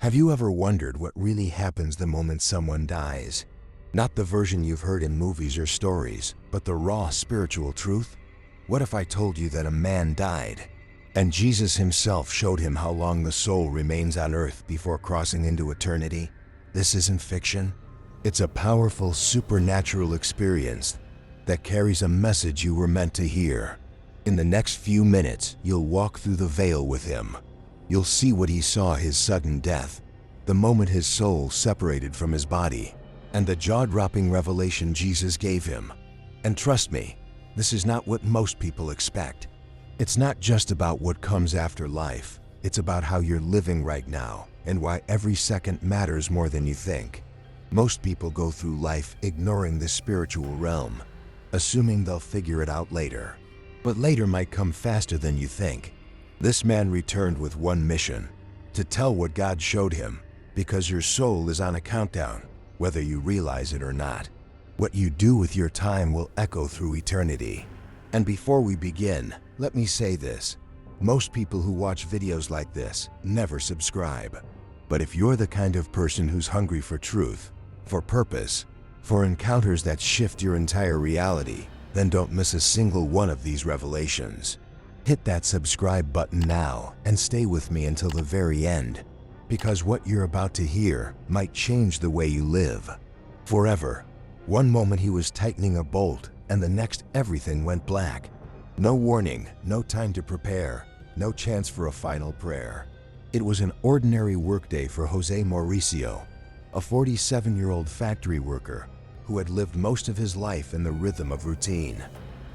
Have you ever wondered what really happens the moment someone dies? Not the version you've heard in movies or stories, but the raw spiritual truth? What if I told you that a man died, and Jesus himself showed him how long the soul remains on earth before crossing into eternity? This isn't fiction. It's a powerful supernatural experience that carries a message you were meant to hear. In the next few minutes, you'll walk through the veil with him. You'll see what he saw: his sudden death, the moment his soul separated from his body, and the jaw-dropping revelation Jesus gave him. And trust me, this is not what most people expect. It's not just about what comes after life. It's about how you're living right now and why every second matters more than you think. Most people go through life ignoring the spiritual realm, assuming they'll figure it out later. But later might come faster than you think. This man returned with one mission: to tell what God showed him, because your soul is on a countdown, whether you realize it or not. What you do with your time will echo through eternity. And before we begin, let me say this: most people who watch videos like this never subscribe. But if you're the kind of person who's hungry for truth, for purpose, for encounters that shift your entire reality, then don't miss a single one of these revelations. Hit that subscribe button now and stay with me until the very end, because what you're about to hear might change the way you live forever. One moment he was tightening a bolt, and the next everything went black. No warning, no time to prepare, no chance for a final prayer. It was an ordinary workday for Jose Mauricio, a 47-year-old factory worker who had lived most of his life in the rhythm of routine.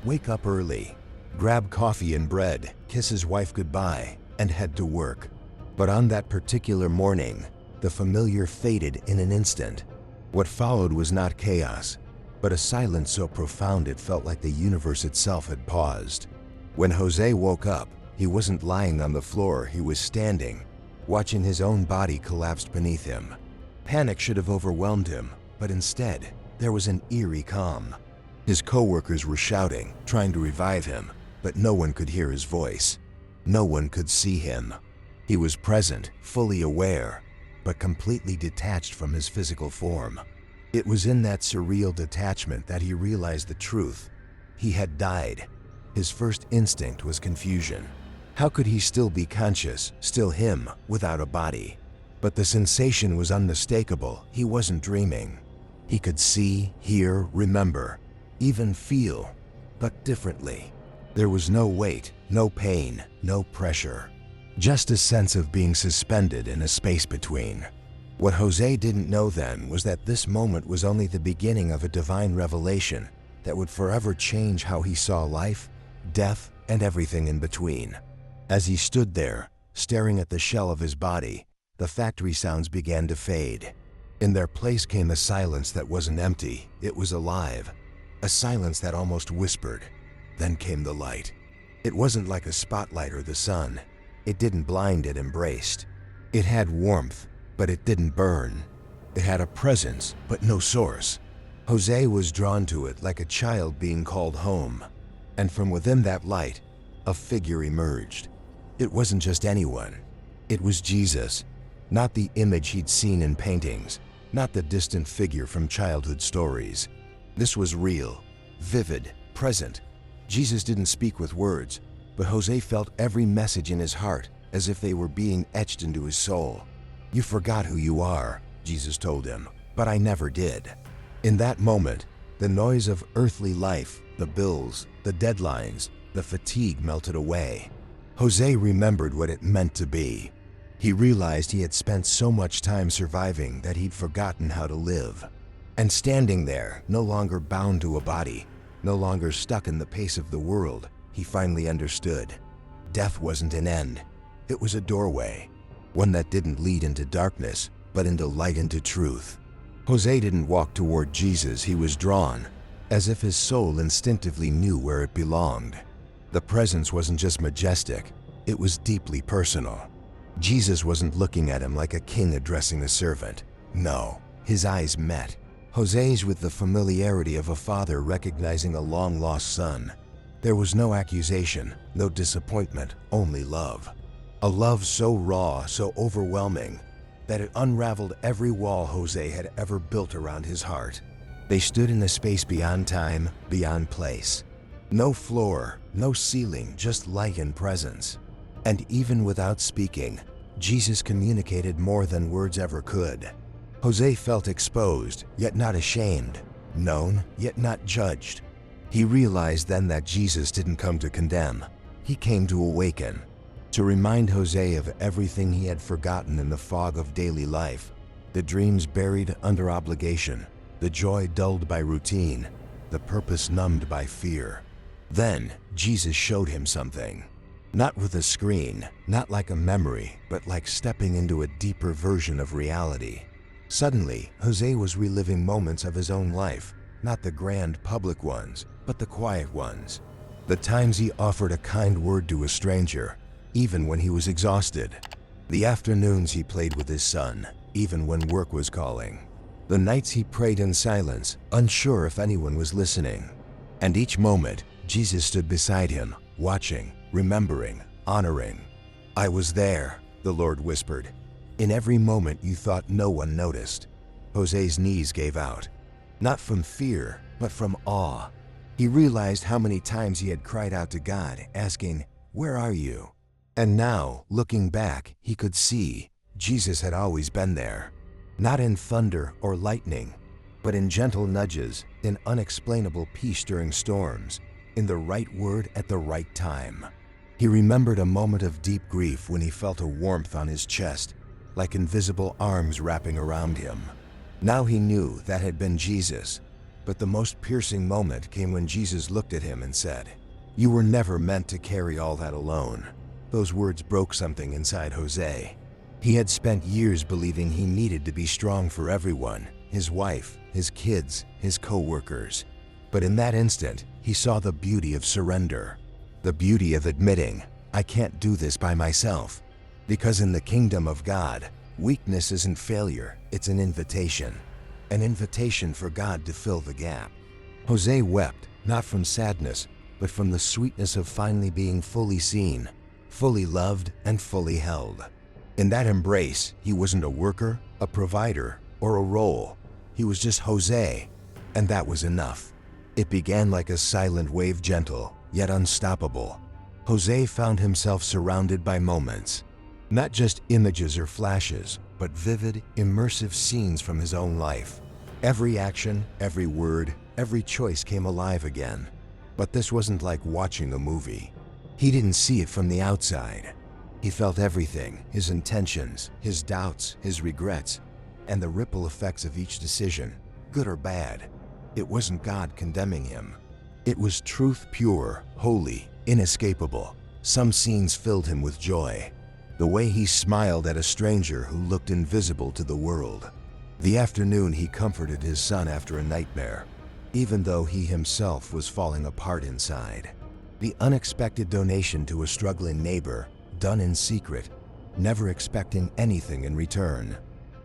Wake up early, grab coffee and bread, kiss his wife goodbye, and head to work. But on that particular morning, the familiar faded in an instant. What followed was not chaos, but a silence so profound it felt like the universe itself had paused. When Jose woke up, he wasn't lying on the floor, he was standing, watching his own body collapse beneath him. Panic should have overwhelmed him, but instead, there was an eerie calm. His co-workers were shouting, trying to revive him, but no one could hear his voice. No one could see him. He was present, fully aware, but completely detached from his physical form. It was in that surreal detachment that he realized the truth. He had died. His first instinct was confusion. How could he still be conscious, still him, without a body? But the sensation was unmistakable. He wasn't dreaming. He could see, hear, remember, even feel, but differently. There was no weight, no pain, no pressure. Just a sense of being suspended in a space between. What Jose didn't know then was that this moment was only the beginning of a divine revelation that would forever change how he saw life, death, and everything in between. As he stood there, staring at the shell of his body, the factory sounds began to fade. In their place came a silence that wasn't empty, it was alive. A silence that almost whispered. Then came the light. It wasn't like a spotlight or the sun. It didn't blind, it embraced. It had warmth, but it didn't burn. It had a presence, but no source. Jose was drawn to it like a child being called home. And from within that light, a figure emerged. It wasn't just anyone. It was Jesus. Not the image he'd seen in paintings, not the distant figure from childhood stories. This was real, vivid, present. Jesus didn't speak with words, but Jose felt every message in his heart as if they were being etched into his soul. "You forgot who you are," Jesus told him, "but I never did." In that moment, the noise of earthly life, the bills, the deadlines, the fatigue melted away. Jose remembered what it meant to be. He realized he had spent so much time surviving that he'd forgotten how to live. And standing there, no longer bound to a body, no longer stuck in the pace of the world, he finally understood. Death wasn't an end. It was a doorway, one that didn't lead into darkness, but into light, into truth. Jose didn't walk toward Jesus, he was drawn, as if his soul instinctively knew where it belonged. The presence wasn't just majestic, it was deeply personal. Jesus wasn't looking at him like a king addressing a servant. No, his eyes met. Jose's with the familiarity of a father recognizing a long-lost son. There was no accusation, no disappointment, only love. A love so raw, so overwhelming, that it unraveled every wall Jose had ever built around his heart. They stood in a space beyond time, beyond place. No floor, no ceiling, just light and presence. And even without speaking, Jesus communicated more than words ever could. Jose felt exposed, yet not ashamed, known, yet not judged. He realized then that Jesus didn't come to condemn. He came to awaken, to remind Jose of everything he had forgotten in the fog of daily life, the dreams buried under obligation, the joy dulled by routine, the purpose numbed by fear. Then, Jesus showed him something. Not with a screen, not like a memory, but like stepping into a deeper version of reality. Suddenly, Jose was reliving moments of his own life, not the grand public ones, but the quiet ones. The times he offered a kind word to a stranger, even when he was exhausted. The afternoons he played with his son, even when work was calling. The nights he prayed in silence, unsure if anyone was listening. And each moment, Jesus stood beside him, watching, remembering, honoring. "I was there," the Lord whispered. "In every moment you thought no one noticed." Jose's knees gave out, not from fear, but from awe. He realized how many times he had cried out to God, asking, "Where are you?" And now, looking back, he could see Jesus had always been there. Not in thunder or lightning, but in gentle nudges, in unexplainable peace during storms, in the right word at the right time. He remembered a moment of deep grief when he felt a warmth on his chest, like invisible arms wrapping around him. Now he knew that had been Jesus, but the most piercing moment came when Jesus looked at him and said, "You were never meant to carry all that alone." Those words broke something inside Jose. He had spent years believing he needed to be strong for everyone, his wife, his kids, his co-workers. But in that instant, he saw the beauty of surrender. The beauty of admitting, "I can't do this by myself." Because in the kingdom of God, weakness isn't failure, it's an invitation. An invitation for God to fill the gap. Jose wept, not from sadness, but from the sweetness of finally being fully seen, fully loved, and fully held. In that embrace, he wasn't a worker, a provider, or a role. He was just Jose, and that was enough. It began like a silent wave, gentle, yet unstoppable. Jose found himself surrounded by moments, not just images or flashes, but vivid, immersive scenes from his own life. Every action, every word, every choice came alive again. But this wasn't like watching a movie. He didn't see it from the outside. He felt everything, his intentions, his doubts, his regrets, and the ripple effects of each decision, good or bad. It wasn't God condemning him. It was truth pure, holy, inescapable. Some scenes filled him with joy. The way he smiled at a stranger who looked invisible to the world. The afternoon he comforted his son after a nightmare, even though he himself was falling apart inside. The unexpected donation to a struggling neighbor, done in secret, never expecting anything in return.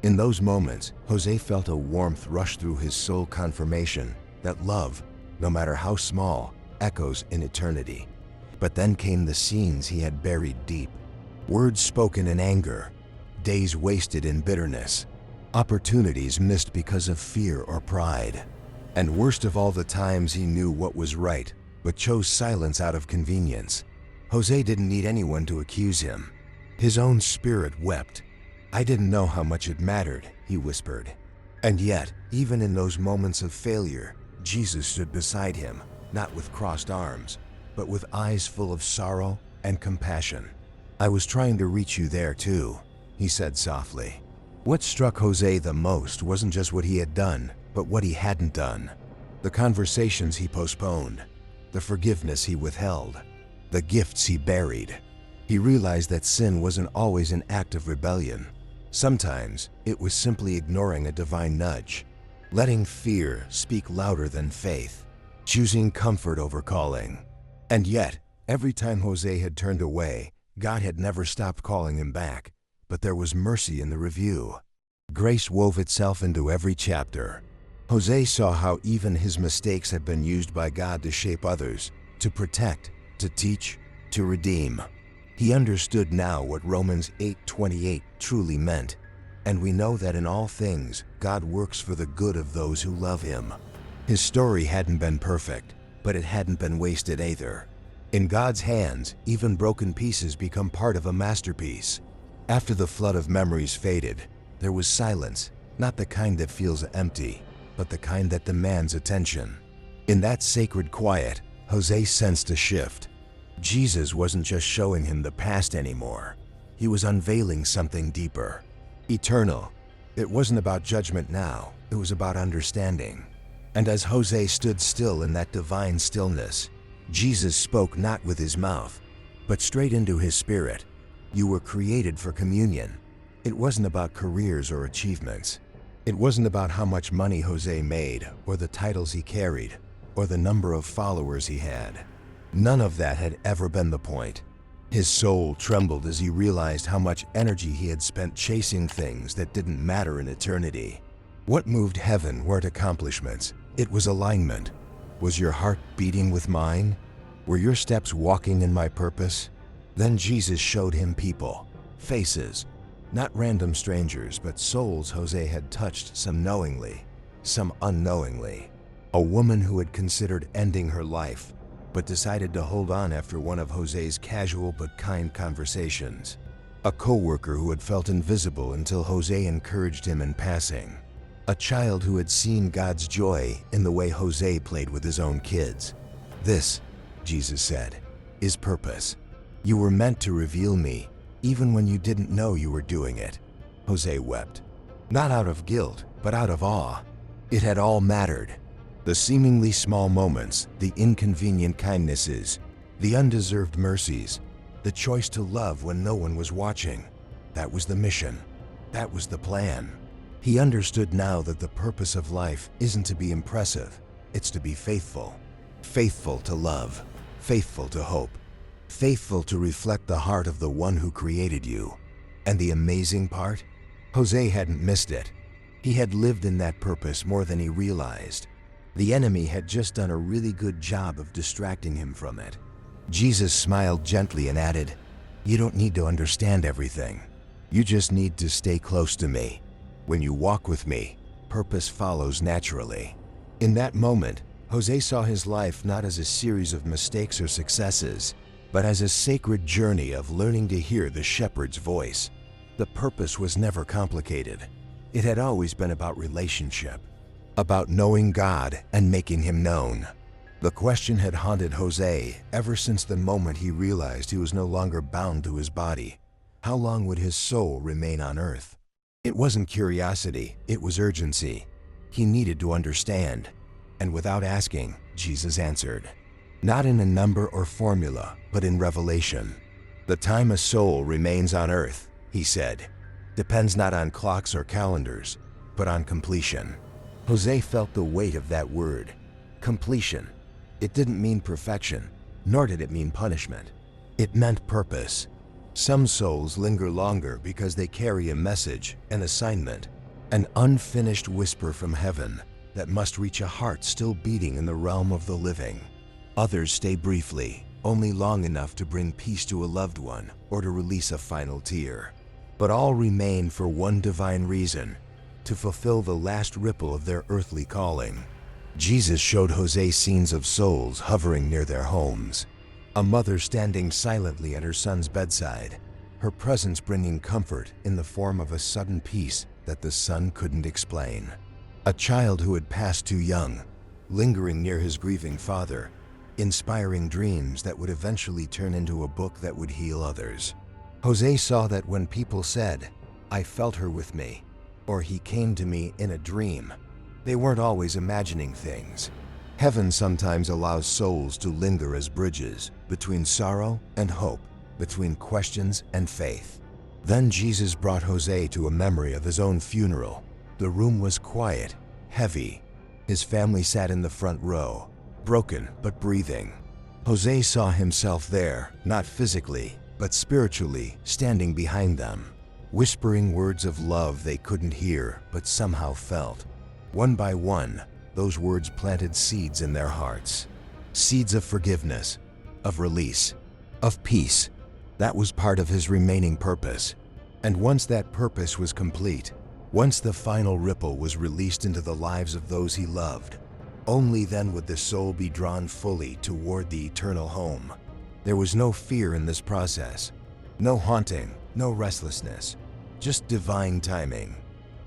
In those moments, Jose felt a warmth rush through his soul, confirmation that love, no matter how small, echoes in eternity. But then came the scenes he had buried deep. Words spoken in anger, days wasted in bitterness, opportunities missed because of fear or pride. And worst of all, the times he knew what was right, but chose silence out of convenience. Jose didn't need anyone to accuse him. His own spirit wept. "I didn't know how much it mattered," he whispered. And yet, even in those moments of failure, Jesus stood beside him, not with crossed arms, but with eyes full of sorrow and compassion. "I was trying to reach you there too," he said softly. What struck Jose the most wasn't just what he had done, but what he hadn't done. The conversations he postponed, the forgiveness he withheld, the gifts he buried. He realized that sin wasn't always an act of rebellion. Sometimes it was simply ignoring a divine nudge, letting fear speak louder than faith, choosing comfort over calling. And yet, every time Jose had turned away, God had never stopped calling him back. But there was mercy in the review. Grace wove itself into every chapter. Jose saw how even his mistakes had been used by God to shape others, to protect, to teach, to redeem. He understood now what Romans 8:28 truly meant. And we know that in all things, God works for the good of those who love Him. His story hadn't been perfect, but it hadn't been wasted either. In God's hands, even broken pieces become part of a masterpiece. After the flood of memories faded, there was silence, not the kind that feels empty, but the kind that demands attention. In that sacred quiet, Jose sensed a shift. Jesus wasn't just showing him the past anymore. He was unveiling something deeper, eternal. It wasn't about judgment now, it was about understanding. And as Jose stood still in that divine stillness, Jesus spoke not with his mouth, but straight into his spirit. You were created for communion. It wasn't about careers or achievements. It wasn't about how much money Jose made, or the titles he carried, or the number of followers he had. None of that had ever been the point. His soul trembled as he realized how much energy he had spent chasing things that didn't matter in eternity. What moved heaven weren't accomplishments, it was alignment. Was your heart beating with mine? Were your steps walking in my purpose? Then Jesus showed him people, faces, not random strangers, but souls Jose had touched, some knowingly, some unknowingly. A woman who had considered ending her life, but decided to hold on after one of Jose's casual but kind conversations. A coworker who had felt invisible until Jose encouraged him in passing. A child who had seen God's joy in the way Jose played with his own kids. This, Jesus said, is purpose. You were meant to reveal me, even when you didn't know you were doing it. Jose wept. Not out of guilt, but out of awe. It had all mattered. The seemingly small moments, the inconvenient kindnesses, the undeserved mercies, the choice to love when no one was watching. That was the mission. That was the plan. He understood now that the purpose of life isn't to be impressive, it's to be faithful. Faithful to love, faithful to hope, faithful to reflect the heart of the one who created you. And the amazing part? Jose hadn't missed it. He had lived in that purpose more than he realized. The enemy had just done a really good job of distracting him from it. Jesus smiled gently and added, "You don't need to understand everything. You just need to stay close to me. When you walk with me, purpose follows naturally." In that moment, Jose saw his life not as a series of mistakes or successes, but as a sacred journey of learning to hear the shepherd's voice. The purpose was never complicated. It had always been about relationship, about knowing God and making Him known. The question had haunted Jose ever since the moment he realized he was no longer bound to his body. How long would his soul remain on earth? It wasn't curiosity, it was urgency. He needed to understand. And without asking, Jesus answered. Not in a number or formula, but in revelation. The time a soul remains on earth, he said, depends not on clocks or calendars, but on completion. Jose felt the weight of that word, completion. It didn't mean perfection, nor did it mean punishment. It meant purpose. Some souls linger longer because they carry a message, an assignment, an unfinished whisper from heaven that must reach a heart still beating in the realm of the living. Others stay briefly, only long enough to bring peace to a loved one or to release a final tear. But all remain for one divine reason, to fulfill the last ripple of their earthly calling. Jesus showed Jose scenes of souls hovering near their homes. A mother standing silently at her son's bedside, her presence bringing comfort in the form of a sudden peace that the son couldn't explain. A child who had passed too young, lingering near his grieving father, inspiring dreams that would eventually turn into a book that would heal others. Jose saw that when people said, "I felt her with me," or "He came to me in a dream," they weren't always imagining things. Heaven sometimes allows souls to linger as bridges between sorrow and hope, between questions and faith. Then Jesus brought Jose to a memory of his own funeral. The room was quiet, heavy. His family sat in the front row, broken but breathing. Jose saw himself there, not physically, but spiritually, standing behind them, whispering words of love they couldn't hear but somehow felt. One by one, those words planted seeds in their hearts. Seeds of forgiveness, of release, of peace. That was part of his remaining purpose. And once that purpose was complete, once the final ripple was released into the lives of those he loved, only then would the soul be drawn fully toward the eternal home. There was no fear in this process, no haunting, no restlessness, just divine timing.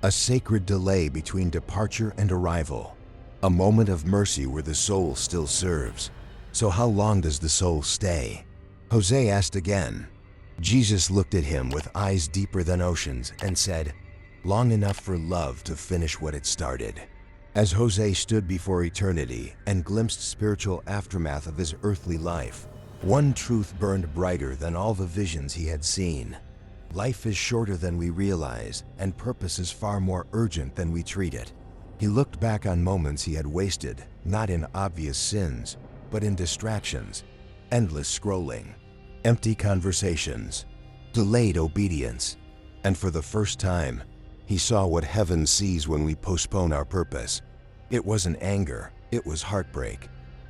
A sacred delay between departure and arrival, a moment of mercy where the soul still serves. So how long does the soul stay? Jose asked again. Jesus looked at him with eyes deeper than oceans and said, "Long enough for love to finish what it started." As Jose stood before eternity and glimpsed spiritual aftermath of his earthly life, one truth burned brighter than all the visions he had seen. Life is shorter than we realize, and purpose is far more urgent than we treat it. He looked back on moments he had wasted, not in obvious sins, but in distractions, endless scrolling, empty conversations, delayed obedience. And for the first time, he saw what heaven sees when we postpone our purpose. It wasn't anger, it was heartbreak.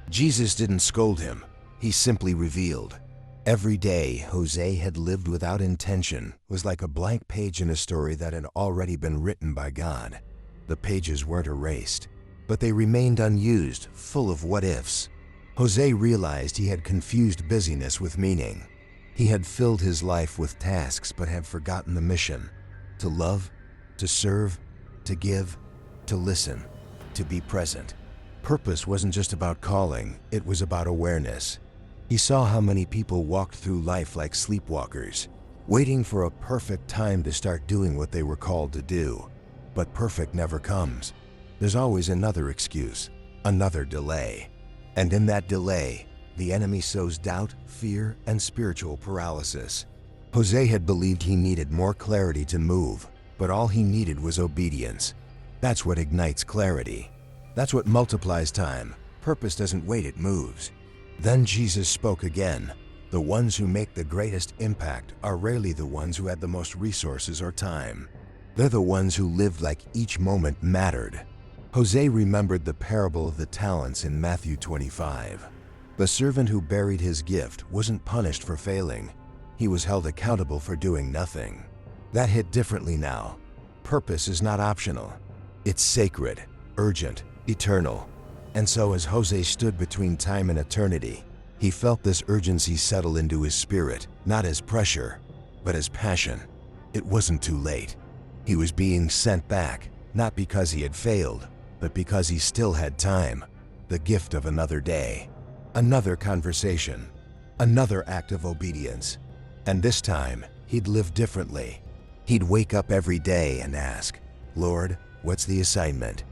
Jesus didn't scold him, he simply revealed. Every day Jose had lived without intention was like a blank page in a story that had already been written by God. The pages weren't erased, but they remained unused, full of what-ifs. Jose realized he had confused busyness with meaning. He had filled his life with tasks but had forgotten the mission: to love, to serve, to give, to listen, to be present. Purpose wasn't just about calling, it was about awareness. He saw how many people walked through life like sleepwalkers, waiting for a perfect time to start doing what they were called to do. But perfect never comes. There's always another excuse, another delay. And in that delay, the enemy sows doubt, fear, and spiritual paralysis. Jose had believed he needed more clarity to move, but all he needed was obedience. That's what ignites clarity. That's what multiplies time. Purpose doesn't wait, it moves. Then Jesus spoke again. The ones who make the greatest impact are rarely the ones who had the most resources or time. They're the ones who lived like each moment mattered. Jose remembered the parable of the talents in Matthew 25. The servant who buried his gift wasn't punished for failing. He was held accountable for doing nothing. That hit differently now. Purpose is not optional. It's sacred, urgent, eternal. And so as Jose stood between time and eternity, he felt this urgency settle into his spirit, not as pressure, but as passion. It wasn't too late. He was being sent back, not because he had failed, but because he still had time, the gift of another day, another conversation, another act of obedience. And this time, he'd live differently. He'd wake up every day and ask, "Lord, what's the assignment?"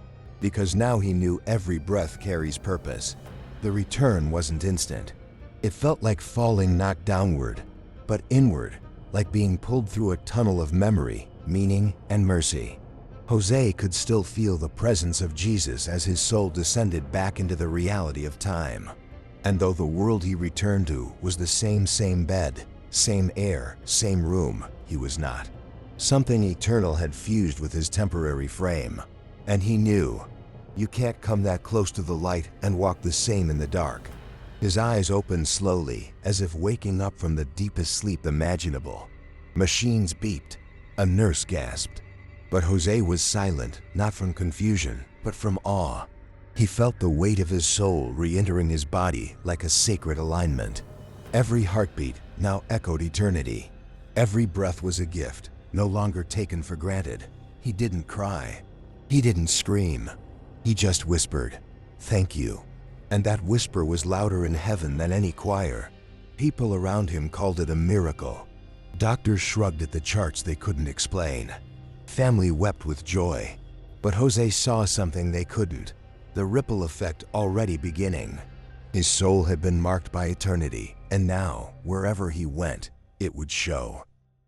Because now he knew every breath carries purpose. The return wasn't instant. It felt like falling not downward, but inward, like being pulled through a tunnel of memory, meaning, and mercy. Jose could still feel the presence of Jesus as his soul descended back into the reality of time. And though the world he returned to was the same bed, same air, same room, he was not. Something eternal had fused with his temporary frame. And he knew, you can't come that close to the light and walk the same in the dark. His eyes opened slowly, as if waking up from the deepest sleep imaginable. Machines beeped. A nurse gasped. But Jose was silent, not from confusion, but from awe. He felt the weight of his soul re-entering his body like a sacred alignment. Every heartbeat now echoed eternity. Every breath was a gift, no longer taken for granted. He didn't cry. He didn't scream. He just whispered, "Thank you." And that whisper was louder in heaven than any choir. People around him called it a miracle. Doctors shrugged at the charts they couldn't explain. Family wept with joy. But Jose saw something they couldn't, the ripple effect already beginning. His soul had been marked by eternity, and now, wherever he went, it would show.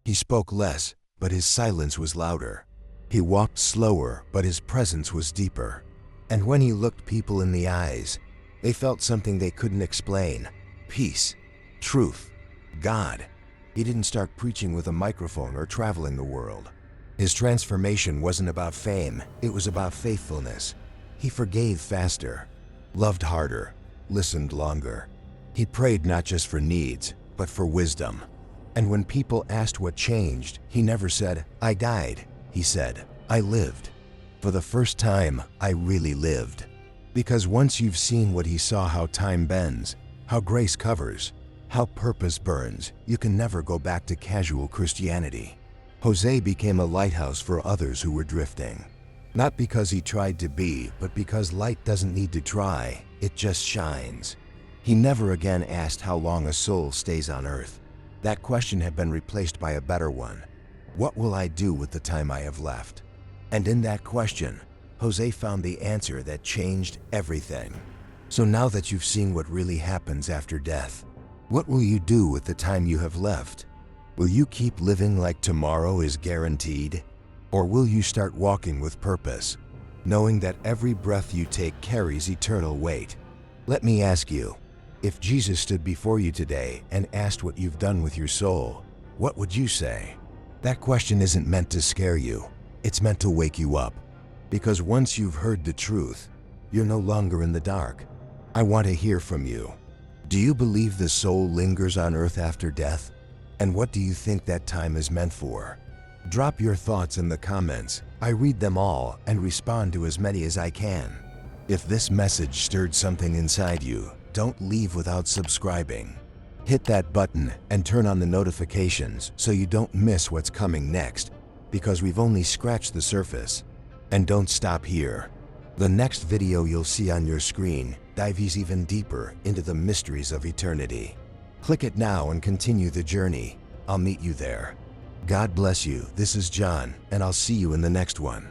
He spoke less, but his silence was louder. He walked slower, but his presence was deeper. And when he looked people in the eyes, they felt something they couldn't explain. Peace, truth, God. He didn't start preaching with a microphone or traveling the world. His transformation wasn't about fame, it was about faithfulness. He forgave faster, loved harder, listened longer. He prayed not just for needs, but for wisdom. And when people asked what changed, he never said, "I died." He said, "I lived. For the first time, I really lived." Because once you've seen what he saw, how time bends, how grace covers, how purpose burns, you can never go back to casual Christianity. Jose became a lighthouse for others who were drifting. Not because he tried to be, but because light doesn't need to try, it just shines. He never again asked how long a soul stays on earth. That question had been replaced by a better one. What will I do with the time I have left? And in that question, Jose found the answer that changed everything. So now that you've seen what really happens after death, what will you do with the time you have left? Will you keep living like tomorrow is guaranteed? Or will you start walking with purpose, knowing that every breath you take carries eternal weight? Let me ask you, if Jesus stood before you today and asked what you've done with your soul, what would you say? That question isn't meant to scare you. It's meant to wake you up. Because once you've heard the truth, you're no longer in the dark. I want to hear from you. Do you believe the soul lingers on earth after death? And what do you think that time is meant for? Drop your thoughts in the comments. I read them all and respond to as many as I can. If this message stirred something inside you, don't leave without subscribing. Hit that button and turn on the notifications so you don't miss what's coming next, because we've only scratched the surface. And don't stop here. The next video you'll see on your screen dives even deeper into the mysteries of eternity. Click it now and continue the journey. I'll meet you there. God bless you. This is John, and I'll see you in the next one.